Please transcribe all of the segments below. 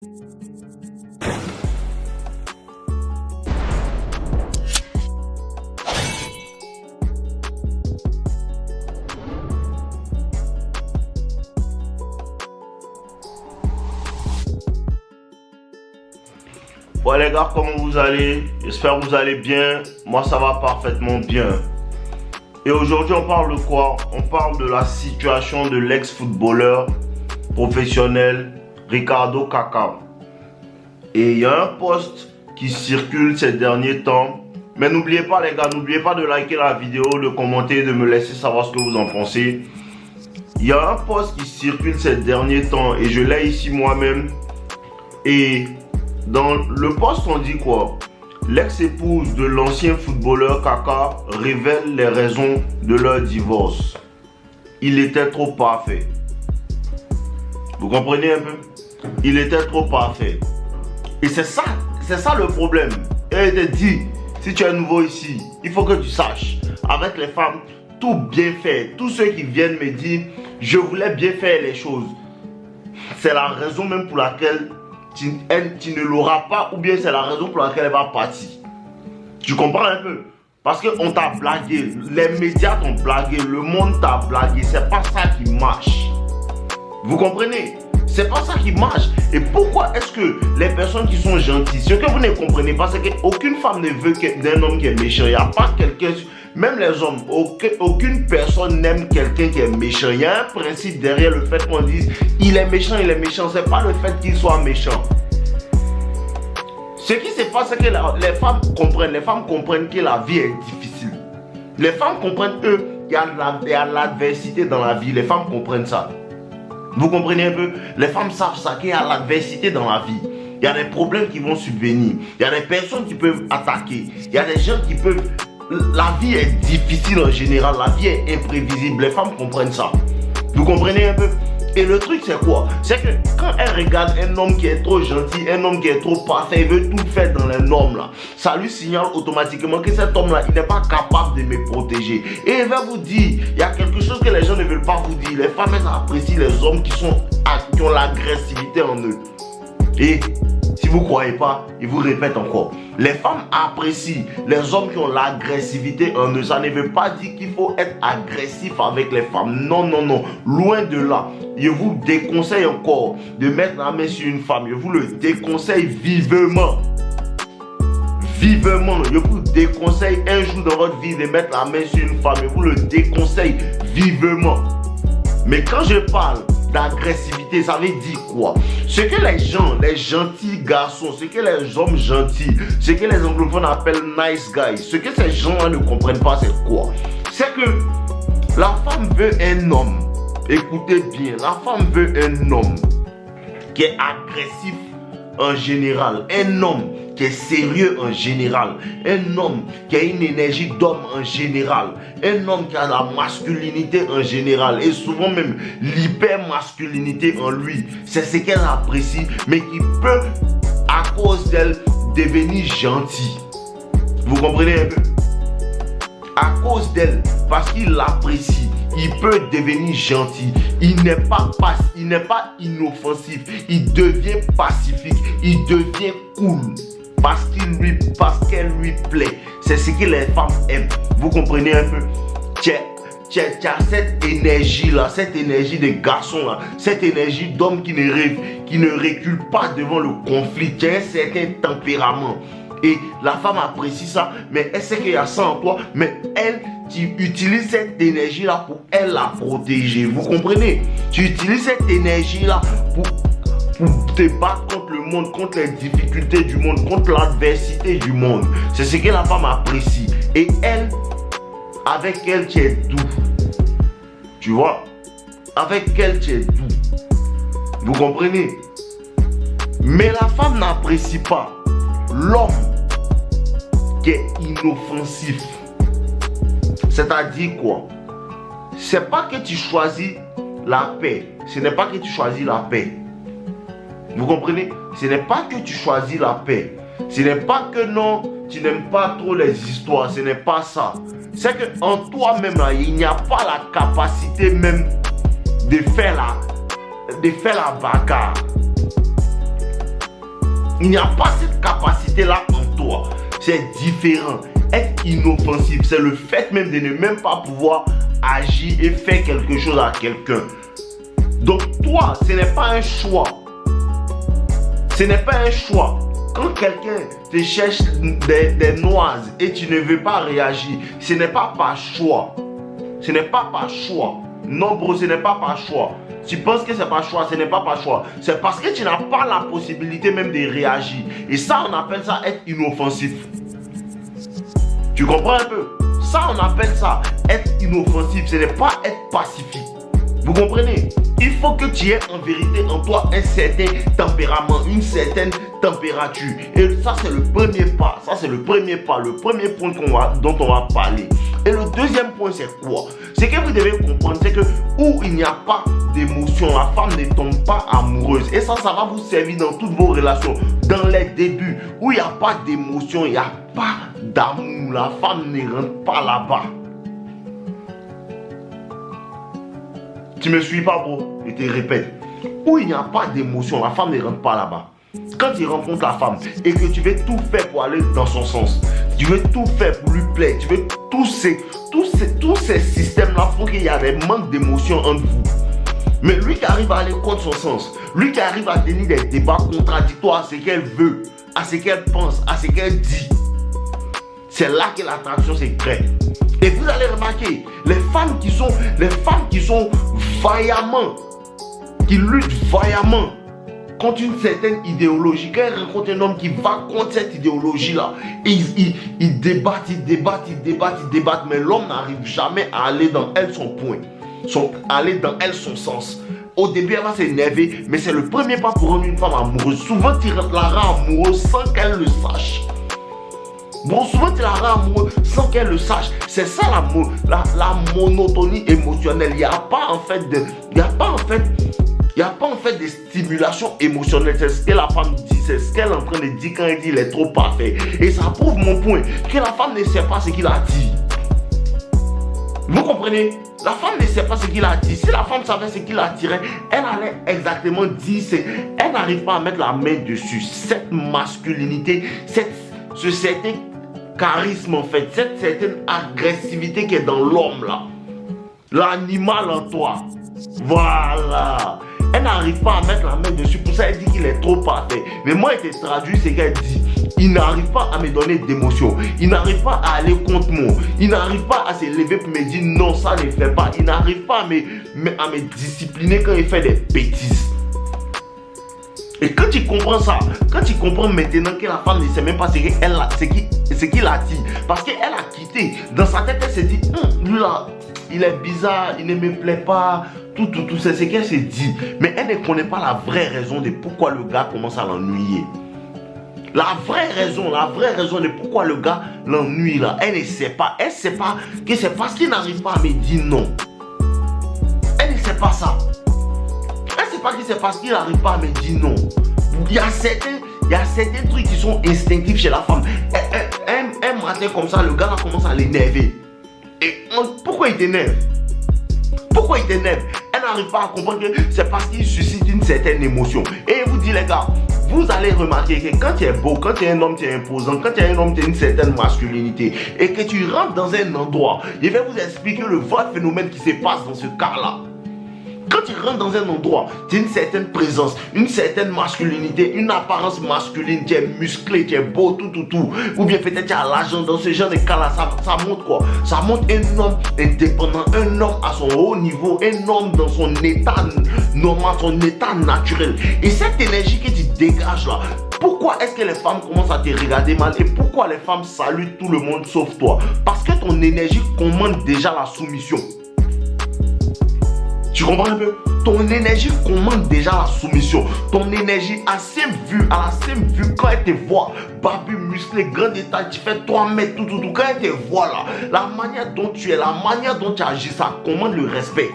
Ouais les gars, comment vous allez? J'espère que vous allez bien. Moi ça va parfaitement bien. Et aujourd'hui on parle de quoi? On parle de la situation de l'ex-footballeur professionnel Ricardo Kaká. Et il y a un post qui circule ces derniers temps. Mais n'oubliez pas les gars, n'oubliez pas de liker la vidéo, de commenter, de me laisser savoir ce que vous en pensez. Il y a un post qui circule ces derniers temps et je l'ai ici moi-même. Et dans le post, on dit quoi? L'ex-épouse de l'ancien footballeur Kaká révèle les raisons de leur divorce. Il était trop parfait. Vous comprenez un peu? Il était trop parfait. Et c'est ça le problème. Elle te dit, si tu es nouveau ici, il faut que tu saches, avec les femmes, tout bien fait. Tous ceux qui viennent me dire, je voulais bien faire les choses. C'est la raison même pour laquelle tu ne l'auras pas, ou bien c'est la raison pour laquelle elle va partir. Tu comprends un peu? Parce qu'on t'a blagué, les médias t'ont blagué, le monde t'a blagué, c'est pas ça qui marche. Vous comprenez? C'est pas ça qui marche. Et pourquoi est-ce que les personnes qui sont gentilles, ce que vous ne comprenez pas, c'est qu'aucune femme ne veut d'un homme qui est méchant. Il n'y a pas quelqu'un, même les hommes, aucune personne n'aime quelqu'un qui est méchant. Il y a un principe derrière le fait qu'on dise il est méchant, c'est pas le fait qu'il soit méchant. Ce qui se passe, c'est que les femmes comprennent que la vie est difficile. Les femmes comprennent qu'il y a l'adversité dans la vie. Les femmes comprennent ça. Vous comprenez un peu? Les femmes savent ça, qu'il y a l'adversité dans la vie. Il y a des problèmes qui vont subvenir. Il y a des personnes qui peuvent attaquer. Il y a des gens qui peuvent... La vie est difficile en général. La vie est imprévisible. Les femmes comprennent ça. Vous comprenez un peu? Et le truc c'est quoi? C'est que quand elle regarde un homme qui est trop gentil, un homme qui est trop parfait, il veut tout faire dans les normes là, ça lui signale automatiquement que cet homme là, il n'est pas capable de me protéger. Et il va vous dire, il y a quelque chose que les gens ne veulent pas vous dire. Les femmes, elles apprécient les hommes qui ont l'agressivité en eux. Et si vous ne croyez pas, il vous répète encore. Les femmes apprécient les hommes qui ont l'agressivité en eux. Ça ne veut pas dire qu'il faut être agressif avec les femmes. Non, non, non. Loin de là. Je vous déconseille encore de mettre la main sur une femme. Je vous le déconseille vivement. Vivement. Je vous déconseille un jour dans votre vie de mettre la main sur une femme. Je vous le déconseille vivement. Mais quand je parle d'agressivité, ça veut dire quoi? Ce que les gens, les gentils garçons, ce que les hommes gentils, ce que les anglophones appellent nice guys, ce que ces gens-là ne comprennent pas, c'est quoi? C'est que la femme veut un homme. Écoutez bien, la femme veut un homme qui est agressif en général, un homme qui est sérieux en général, un homme qui a une énergie d'homme en général, un homme qui a la masculinité en général et souvent même l'hyper-masculinité en lui. C'est ce qu'elle apprécie, mais qui peut, à cause d'elle, devenir gentil. Vous comprenez un peu? À cause d'elle, parce qu'il l'apprécie, il peut devenir gentil. Il n'est pas inoffensif. Il devient pacifique. Il devient cool. Parce qu'elle lui plaît. C'est ce que les femmes aiment. Vous comprenez un peu? Tu as cette énergie là, cette énergie de garçon là, cette énergie d'homme qui ne recule pas devant le conflit. Tu as un certain tempérament. Et la femme apprécie ça, mais elle sait qu'il y a ça en toi, mais elle, tu utilises cette énergie-là pour elle la protéger. Vous comprenez? Tu utilises cette énergie-là pour te battre contre le monde, contre les difficultés du monde, contre l'adversité du monde. C'est ce que la femme apprécie. Et elle, avec elle, tu es doux. Tu vois? Avec elle, tu es doux. Vous comprenez? Mais la femme n'apprécie pas l'homme qui est inoffensif. C'est-à-dire quoi? C'est pas que tu choisis la paix. Ce n'est pas que tu choisis la paix. Vous comprenez? Ce n'est pas que tu choisis la paix. Ce n'est pas que non, tu n'aimes pas trop les histoires. Ce n'est pas ça. C'est qu'en toi-même, il n'y a pas la capacité même de faire la bagarre. Il n'y a pas cette capacité-là en toi. C'est différent. Être inoffensif, c'est le fait même de ne même pas pouvoir agir et faire quelque chose à quelqu'un. Donc toi, ce n'est pas un choix. Ce n'est pas un choix. Quand quelqu'un te cherche des noises et tu ne veux pas réagir, ce n'est pas par choix. Ce n'est pas par choix. Non, bro, ce n'est pas par choix. Tu penses que c'est par choix, ce n'est pas par choix. C'est parce que tu n'as pas la possibilité même de réagir. Et ça, on appelle ça être inoffensif. Tu comprends un peu? Ça, on appelle ça être inoffensif. Ce n'est pas être pacifique. Vous comprenez? Il faut que tu aies en vérité en toi un certain tempérament, une certaine température. Et ça, c'est le premier pas. Ça, c'est le premier pas, le premier point dont on va parler. Et le deuxième point, c'est quoi? C'est que vous devez comprendre, c'est que où il n'y a pas d'émotion, la femme ne tombe pas amoureuse. Et ça va vous servir dans toutes vos relations. Dans les débuts, où il n'y a pas d'émotion, il n'y a pas d'amour, la femme ne rentre pas là-bas. Tu me suis pas, bro? Je te répète. Où il n'y a pas d'émotion, la femme ne rentre pas là-bas. Quand tu rencontres la femme et que tu veux tout faire pour aller dans son sens, tu veux tout faire pour lui plaire, tu veux tous ces systèmes-là font qu'il y a des manques d'émotion entre vous. Mais lui qui arrive à aller contre son sens, lui qui arrive à tenir des débats contradictoires à ce qu'elle veut, à ce qu'elle pense, à ce qu'elle dit, c'est là que l'attraction se crée. Et vous allez remarquer, les femmes qui sont vaillamment, qui luttent vaillamment contre une certaine idéologie, quand elles rencontrent un homme qui va contre cette idéologie-là, ils débattent, mais l'homme n'arrive jamais à aller dans elle son point, aller dans elle son sens. Au début, elle va s'énerver, mais c'est le premier pas pour rendre une femme amoureuse. Souvent, tu la rends amoureuse sans qu'elle le sache. Bon, souvent tu la rends amoureuse sans qu'elle le sache. C'est ça la monotonie émotionnelle. Il n'y a pas en fait de stimulation émotionnelle. C'est ce que la femme dit, c'est ce qu'elle est en train de dire quand elle dit il est trop parfait. Et ça prouve mon point, que la femme ne sait pas ce qu'il a dit. Vous comprenez? La femme ne sait pas ce qu'il a dit. Si la femme savait ce qu'il attirait, elle allait exactement dire. Elle n'arrive pas à mettre la main dessus. Cette masculinité, ce certain charisme en fait, cette certaine agressivité qui est dans l'homme là, l'animal en toi, voilà, elle n'arrive pas à mettre la main dessus. Pour ça elle dit qu'il est trop parfait. Mais moi elle te traduit ce qu'elle dit. Il n'arrive pas à me donner d'émotion, il n'arrive pas à aller contre moi, il n'arrive pas à se lever pour me dire non ça ne fait pas, il n'arrive pas à me discipliner quand il fait des bêtises. Et quand tu comprends ça, quand tu comprends maintenant que la femme ne sait même pas ce qu'il a dit, parce qu'elle a quitté, dans sa tête elle s'est dit, lui là, il est bizarre, il ne me plaît pas, tout, c'est ce qu'elle s'est dit. Mais elle ne connaît pas la vraie raison de pourquoi le gars commence à l'ennuyer. La vraie raison de pourquoi le gars l'ennuie là, elle ne sait pas. Elle ne sait pas que c'est parce qu'il n'arrive pas à me dire non. Elle ne sait pas ça. Pas que c'est parce qu'il n'arrive pas à me dire non. Il y a certains trucs qui sont instinctifs chez la femme. Un matin comme ça, le gars là commence à l'énerver. Et pourquoi il t'énerve? Pourquoi il t'énerve? Elle n'arrive pas à comprendre que c'est parce qu'il suscite une certaine émotion. Et il vous dit les gars, vous allez remarquer que quand tu es beau, quand tu es un homme, tu es imposant, quand tu es un homme, tu as une certaine masculinité, et que tu rentres dans un endroit, je vais vous expliquer le vrai phénomène qui se passe dans ce cas-là. Quand tu rentres dans un endroit, tu as une certaine présence, une certaine masculinité, une apparence masculine, tu es musclé, tu es beau, tout. Ou bien peut-être tu as l'argent. Dans ce genre de cas-là, ça montre quoi? Ça montre un homme indépendant, un homme à son haut niveau, un homme dans son état normal, son état naturel. Et cette énergie que tu dégages là, pourquoi est-ce que les femmes commencent à te regarder mal? Et pourquoi les femmes saluent tout le monde sauf toi? Parce que ton énergie commande déjà la soumission. Tu comprends un peu? Ton énergie commande déjà la soumission. Ton énergie à la simple vue, quand elle te voit, barbu, musclé, grand état, tu fais 3 mètres, tout. Quand elle te voit là, la manière dont tu es, la manière dont tu agis, ça commande le respect.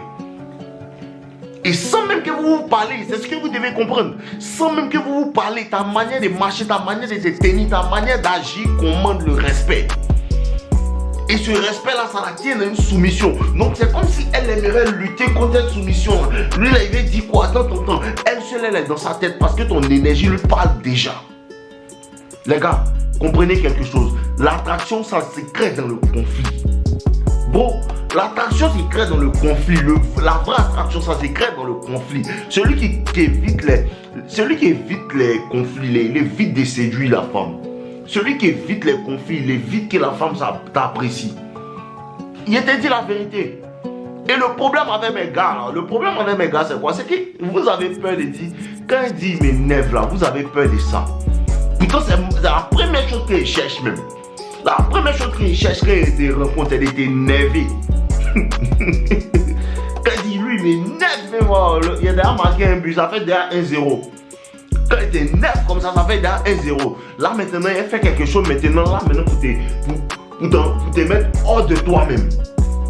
Et sans même que vous vous parlez, c'est ce que vous devez comprendre. Sans même que vous vous parlez, ta manière de marcher, ta manière de te tenir, ta manière d'agir commande le respect. Et ce respect-là, ça la tient à une soumission. Donc c'est comme si elle aimerait lutter contre cette soumission. Lui, là, il veut dire quoi? Attends. Elle seule, elle est dans sa tête parce que ton énergie lui parle déjà. Les gars, comprenez quelque chose. L'attraction, ça se crée dans le conflit. Bro, l'attraction se crée dans le conflit. La vraie attraction, ça se crée dans le conflit. Celui qui évite les conflits, il évite de séduire la femme. Celui qui évite les conflits, il évite que la femme t'apprécie. Il te dit la vérité. Et le problème avec mes gars, c'est quoi? C'est que vous avez peur de dire, quand il dit il m'énerve là, vous avez peur de ça. Pourtant, c'est la première chose qu'il cherche même. La première chose qu'il cherche quand il te rencontre, elle était énervée. Quand il dit lui, il m'énerve même. Il y a déjà marqué un but, ça fait déjà 1-0. Quand il t'énerve comme ça, ça fait déjà 1-0. Là maintenant, il fait quelque chose maintenant, pour te mettre hors de toi-même.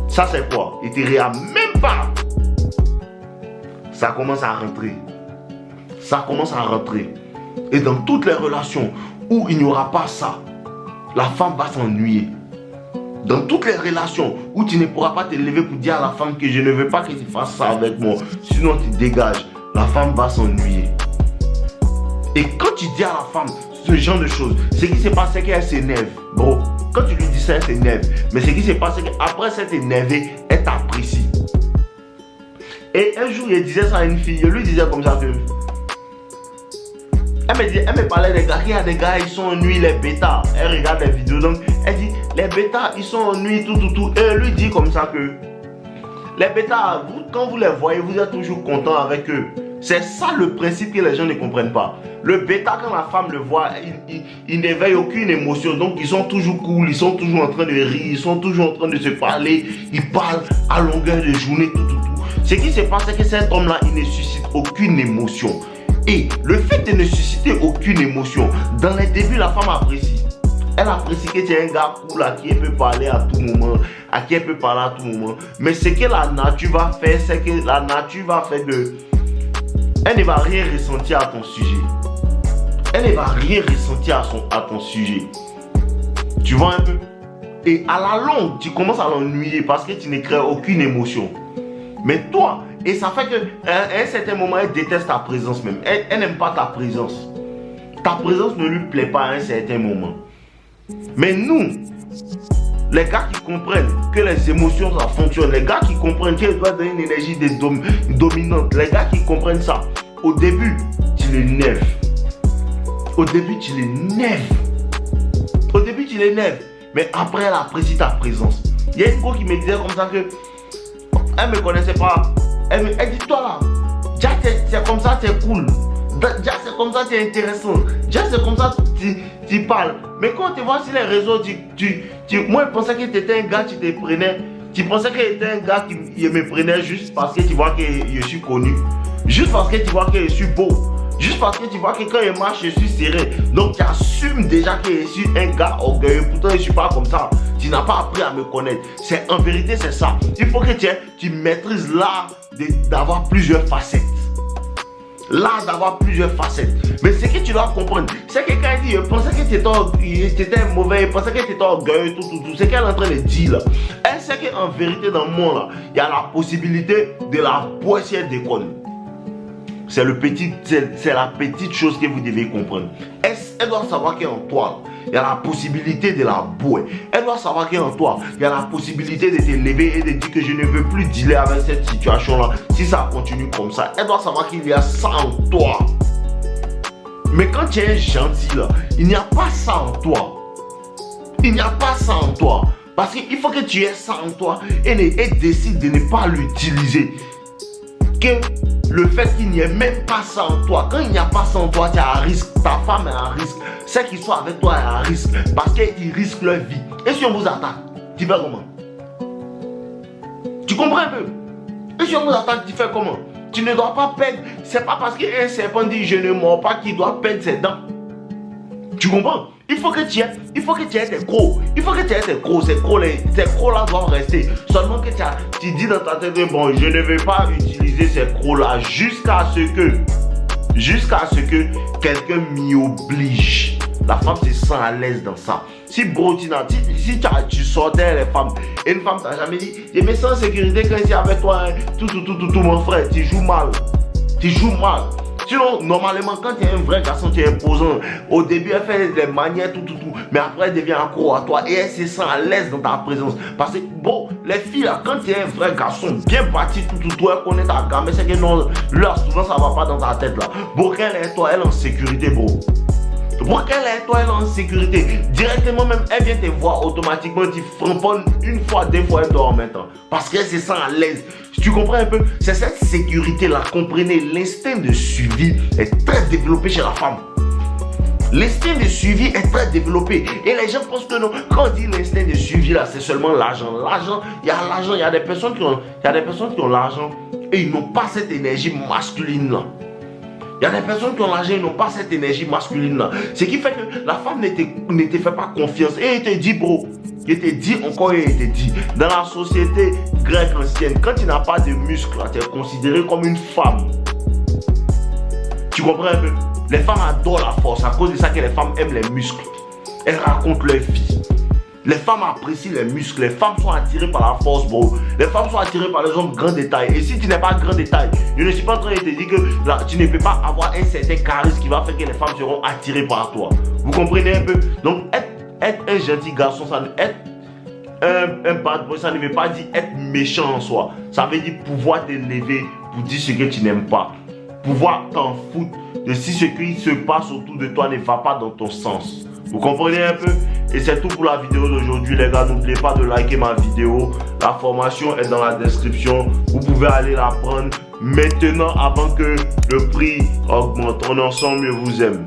Ça c'est quoi? Il te réagit même pas. Ça commence à rentrer. Ça commence à rentrer. Et dans toutes les relations où il n'y aura pas ça, la femme va s'ennuyer. Dans toutes les relations où tu ne pourras pas te lever pour dire à la femme que je ne veux pas que tu fasses ça avec moi, sinon tu dégages, la femme va s'ennuyer. Et quand tu dis à la femme ce genre de choses, ce qui se passe c'est qu'elle s'énerve. Bro, quand tu lui dis ça, elle s'énerve. Mais ce qui se passe c'est qu'après s'être énervée, elle t'apprécie. Et un jour, il disait ça à une fille, il lui disait comme ça que... Elle me parlait des gars, il y a des gars, ils sont ennuyés, les bêtas. Elle regarde les vidéos, donc elle dit, les bêtas, ils sont ennuyés, tout. Et elle lui dit comme ça que, les bêtas, quand vous les voyez, vous êtes toujours content avec eux. C'est ça le principe que les gens ne comprennent pas. Le bêta, quand la femme le voit, il n'éveille aucune émotion. Donc, ils sont toujours cool, ils sont toujours en train de rire, ils sont toujours en train de se parler. Ils parlent à longueur de journée, tout. Ce qui se passe, c'est que cet homme-là, il ne suscite aucune émotion. Et le fait de ne susciter aucune émotion, dans les débuts, la femme apprécie. Elle apprécie que tu es un gars cool à qui elle peut parler à tout moment, à qui elle peut parler à tout moment. Mais ce que la nature va faire, c'est que la nature va faire que elle ne va rien ressentir à ton sujet. Elle ne va rien ressentir à ton sujet. Tu vois un peu? Et à la longue, tu commences à l'ennuyer parce que tu ne crées aucune émotion. Mais toi, et ça fait qu'à un certain moment, elle déteste ta présence même. Elle n'aime pas ta présence. Ta présence ne lui plaît pas à un certain moment. Mais nous, les gars qui comprennent que les émotions, ça fonctionne, les gars qui comprennent qu'elles doivent donner une énergie dominante, les gars qui comprennent ça, au début, tu l'énerves. Au début, tu l'énerves. Mais après, elle apprécie ta présence. Il y a une go qui me disait comme ça que elle ne me connaissait pas. Elle dit, toi là, déjà c'est comme ça, c'est cool. Déjà c'est comme ça, c'est intéressant. Déjà c'est comme ça, tu parles. Mais quand tu vois sur les réseaux, moi je pensais que tu étais un gars, tu te prenais. Tu pensais que tu étais un gars qui me prenait juste parce que tu vois que je suis connu. Juste parce que tu vois que je suis beau. Juste parce que tu vois que quand je marche, je suis serré. Donc tu assumes déjà que je suis un gars orgueilleux. Pourtant je ne suis pas comme ça. Tu n'as pas appris à me connaître. En vérité, c'est ça. Il faut que tu maîtrises l'art d'avoir plusieurs facettes. L'art d'avoir plusieurs facettes. Mais ce que tu dois comprendre, c'est que quand elle dit, je pensais que tu étais mauvais, je pensais que tu étais orgueilleux, tout. Ce qu'elle est en train de dire là. Elle sait qu'en vérité, dans le monde là, il y a la possibilité de la boissière d'école. C'est la petite chose que vous devez comprendre. Elle doit savoir qu'en toi, il y a la possibilité de la bouer. Elle doit savoir qu'en toi, il y a la possibilité de te lever et de dire que je ne veux plus dealer avec cette situation-là. Si ça continue comme ça, elle doit savoir qu'il y a ça en toi. Mais quand tu es gentil, là, il n'y a pas ça en toi. Il n'y a pas ça en toi. Parce qu'il faut que tu aies ça en toi et décide de ne pas l'utiliser. Que le fait qu'il n'y ait même pas ça en toi, quand il n'y a pas ça en toi, tu es à risque, ta femme est à risque, ceux qui sont avec toi est à risque, parce qu'ils risquent leur vie. Et si on vous attaque, tu fais comment? Tu comprends un peu? Et si on vous attaque, tu fais comment? Tu ne dois pas perdre, c'est pas parce qu'un serpent dit je ne mords pas qu'il doit perdre ses dents. Tu comprends? Il faut que tu aies des crocs. Il faut que tu aies des crocs. Ces crocs-là doivent rester. Seulement que tu dis dans ta tête, bon, je ne vais pas utiliser ces crocs-là jusqu'à ce que quelqu'un m'y oblige. La femme se sent à l'aise dans ça. Si bro, si tu sortais les femmes, et une femme t'a jamais dit, je me sens en sécurité quand je suis avec toi, tout mon frère, tu joues mal. Tu joues mal. Sinon, normalement, quand tu es un vrai garçon, tu es imposant. Au début, elle fait des manières, tout. Mais après, elle devient accro à toi et elle se sent à l'aise dans ta présence. Parce que, bon, les filles, là, quand tu es un vrai garçon, bien bâti, tout, elle connaît ta gamme. Mais c'est que non, là, souvent, ça va pas dans ta tête, là. Bon, qu'elle est toi, elle est en sécurité, bro. Pour qu'elle est toi, elle est en sécurité. Directement même, elle vient te voir automatiquement. Tu framponnes une fois, deux fois, elle dort maintenant. Parce qu'elle se sent à l'aise. Tu comprends un peu? C'est cette sécurité-là. Comprenez, l'instinct de suivi est très développé chez la femme. L'instinct de suivi est très développé. Et les gens pensent que non. Quand on dit l'instinct de suivi, là, c'est seulement l'argent. L'argent, il y a l'argent. Il y a des personnes qui ont l'argent et ils n'ont pas cette énergie masculine-là. Il y a des personnes qui ont l'argent, ils n'ont pas cette énergie masculine-là. Ce qui fait que la femme ne te fait pas confiance. Et il te dit, bro, il te dit encore et il te dit, dans la société grecque ancienne, quand tu n'as pas de muscles, tu es considéré comme une femme. Tu comprends un peu? Les femmes adorent la force. À cause de ça que les femmes aiment les muscles. Elles racontent leur vie. Les femmes apprécient les muscles. Les femmes sont attirées par la force, bro. Les femmes sont attirées par les hommes grands de taille. Et si tu n'es pas grand de taille, je ne suis pas en train de te dire que là, tu ne peux pas avoir un certain charisme qui va faire que les femmes seront attirées par toi. Vous comprenez un peu? Donc, être un gentil garçon, ça être un bad boy, ça ne veut pas dire être méchant en soi. Ça veut dire pouvoir t'élever pour dire ce que tu n'aimes pas. Pouvoir t'en foutre de si ce qui se passe autour de toi ne va pas dans ton sens. Vous comprenez un peu? Et c'est tout pour la vidéo d'aujourd'hui, les gars. N'oubliez pas de liker ma vidéo. La formation est dans la description. Vous pouvez aller la prendre maintenant avant que le prix augmente. On est ensemble, je vous aime.